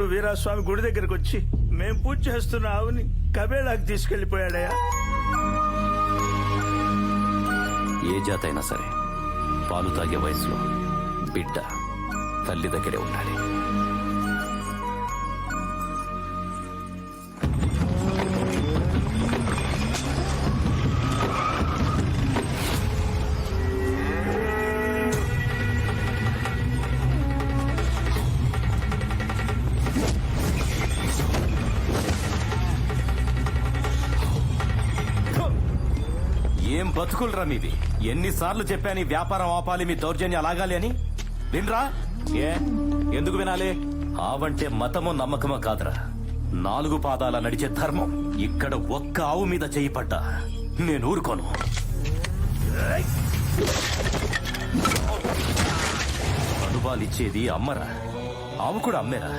వీరాస్వామి గుడి దగ్గరకు వచ్చి మేం పూజ చేస్తున్న ఆవుని కబేళాకి తీసుకెళ్లిపోయాడయా. ఏ జాతైనా సరే పాలు తాగే వయసులో బిడ్డ తల్లి దగ్గరే ఉండాలి. ఏం బతుకులరా మీది? ఎన్నిసార్లు చెప్పాను ఈ వ్యాపారం ఆపాలి, మీ దౌర్జన్యం అలాగాలి అని. వినరా? ఎందుకు వినాలి? ఆవంటే మతమో నమ్మకమో కాదురా, 4 పాదాల నడిచే ధర్మం. ఇక్కడ ఒక్క ఆవు మీద చెయ్యి పడ్డా నేను ఊరుకోను. అనుభవాలిచ్చేది అమ్మరా, ఆవు కూడా అమ్మేరా.